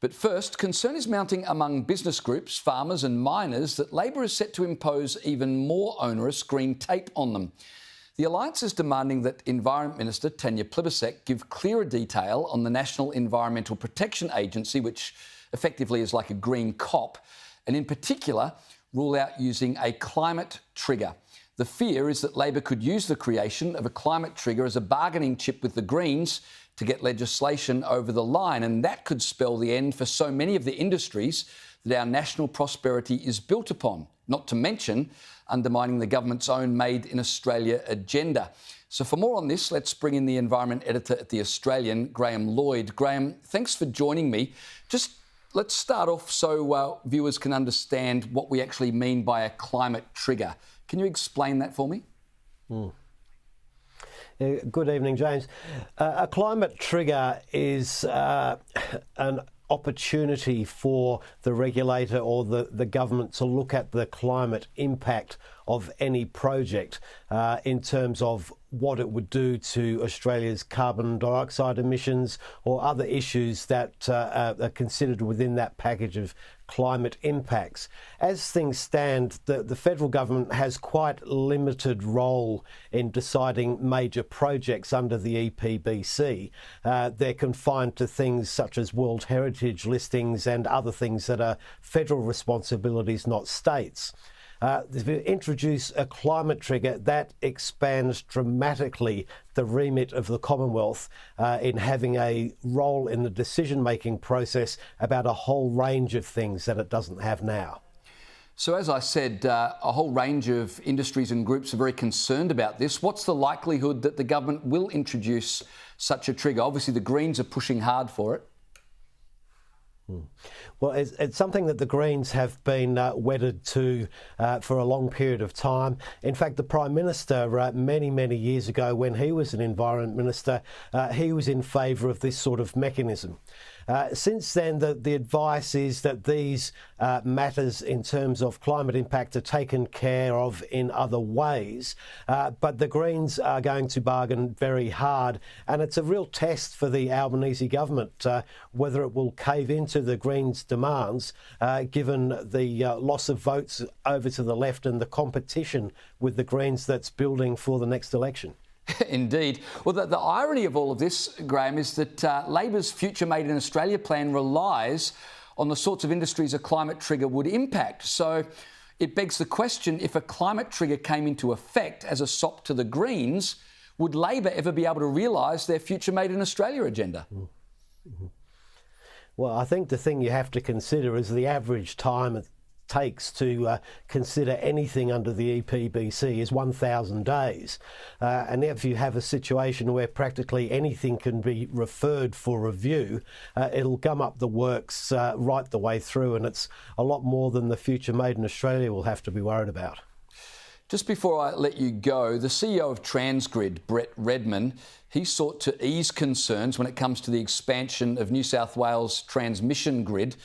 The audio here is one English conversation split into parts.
But first, concern is mounting among business groups, farmers and miners that Labor is set to impose even more onerous green tape on them. The Alliance is demanding that Environment Minister Tanya Plibersek give clearer detail on the National Environmental Protection Agency, which effectively is like a green cop, and in particular rule out using a climate trigger. The fear is that Labor could use the creation of a climate trigger as a bargaining chip with the Greens to get legislation over the line, and that could spell the end for so many of the industries that our national prosperity is built upon, not to mention undermining the government's own Made in Australia agenda. So for more on this, let's bring in the Environment Editor at The Australian, Graham Lloyd. Graham, thanks for joining me. Just let's start off so viewers can understand what we actually mean by a climate trigger. Can you explain that for me? Good evening, James. A climate trigger is an opportunity for the regulator or the government to look at the climate impact of any project in terms of what it would do to Australia's carbon dioxide emissions or other issues that are considered within that package of climate impacts. As things stand, the federal government has quite limited role in deciding major projects under the EPBC. They're confined to things such as World Heritage listings and other things that are federal responsibilities, not states. If you introduce a climate trigger, that expands dramatically the remit of the Commonwealth in having a role in the decision-making process about a whole range of things that it doesn't have now. So as I said, a whole range of industries and groups are very concerned about this. What's the likelihood that the government will introduce such a trigger? Obviously, the Greens are pushing hard for it. Well, it's something that the Greens have been wedded to for a long period of time. In fact, the Prime Minister, many years ago, when he was an Environment Minister, he was in favour of this sort of mechanism. Since then, the advice is that these matters in terms of climate impact are taken care of in other ways. But the Greens are going to bargain very hard, and it's a real test for the Albanese government whether it will cave into the Greens' demands, given the loss of votes over to the left and the competition with the Greens that's building for the next election. Indeed. Well, the irony of all of this, Graham, is that Labor's Future Made in Australia plan relies on the sorts of industries a climate trigger would impact. So it begs the question, if a climate trigger came into effect as a sop to the Greens, would Labor ever be able to realise their Future Made in Australia agenda? Well, I think the thing you have to consider is the average time it takes to consider anything under the EPBC is 1,000 days. And if you have a situation where practically anything can be referred for review, it'll gum up the works right the way through, and it's a lot more than the Future Made in Australia will have to be worried about. Just before I let you go, the CEO of Transgrid, Brett Redman, he sought to ease concerns when it comes to the expansion of New South Wales transmission grid.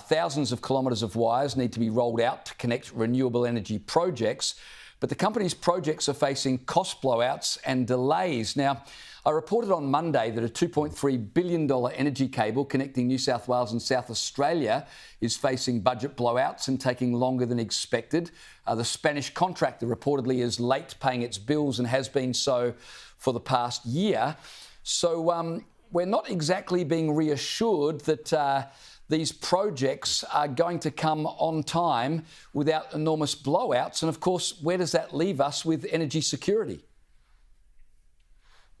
Thousands of kilometres of wires need to be rolled out to connect renewable energy projects, but the company's projects are facing cost blowouts and delays. Now, I reported on Monday that a $2.3 billion energy cable connecting New South Wales and South Australia is facing budget blowouts and taking longer than expected. The Spanish contractor reportedly is late paying its bills and has been so for the past year. So we're not exactly being reassured that these projects are going to come on time without enormous blowouts. And of course, where does that leave us with energy security?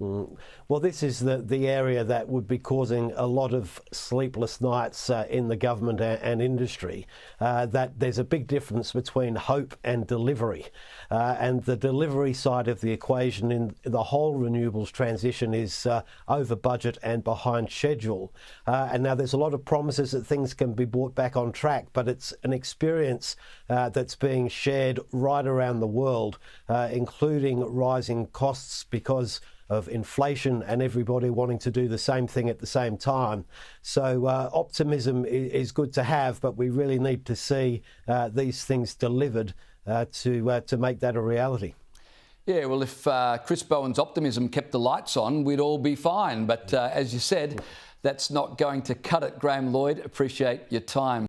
Well, this is the area that would be causing a lot of sleepless nights in the government and industry, that there's a big difference between hope and delivery. And the delivery side of the equation in the whole renewables transition is over budget and behind schedule. And now there's a lot of promises that things can be brought back on track, but it's an experience that's being shared right around the world, including rising costs because of inflation and everybody wanting to do the same thing at the same time. So optimism is good to have, but we really need to see these things delivered to make that a reality. Yeah, well, if Chris Bowen's optimism kept the lights on, we'd all be fine. But as you said, that's not going to cut it. Graham, Lloyd, appreciate your time.